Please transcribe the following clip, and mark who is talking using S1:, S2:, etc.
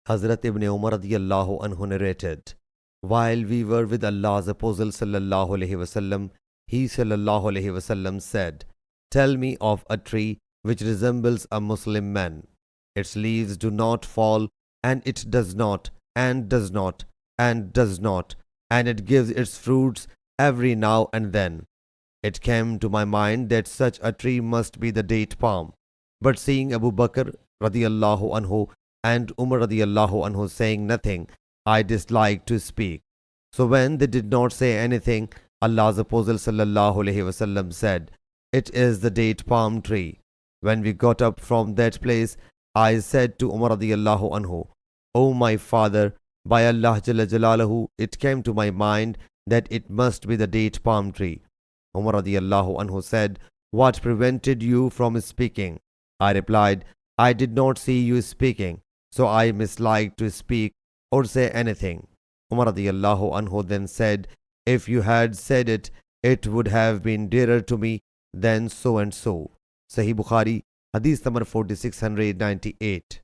S1: Hazrat ibn Umar radiyallahu anhu narrated, while we were with Allah's Apostle sallallahu alaihi wasallam, he sallallahu alaihi wasallam said, tell me of a tree which resembles a Muslim man. Its leaves do not fall, and it does not, and does not, and does not, and it gives its fruits every now and then. It came to my mind that such a tree must be the date palm. But seeing Abu Bakr radiyallahu anhu and Umar radiyallahu anhu saying nothing, I disliked to speak. So when they did not say anything, Allah's Apostle sallallahu alaihi wasallam said, it is the date palm tree. When we got up from that place, I said to Umar radiyallahu anhu, O my father, by Allah Jalla Jalaluhu, it came to my mind that it must be the date palm tree. Umar radiyallahu anhu said, what prevented you from speaking? I replied, I did not see you speaking, so I misliked to speak or say anything. Umar radiyallahu anhu then said, if you had said it, it would have been dearer to me than so and so. Sahih Bukhari, Hadith number 4698.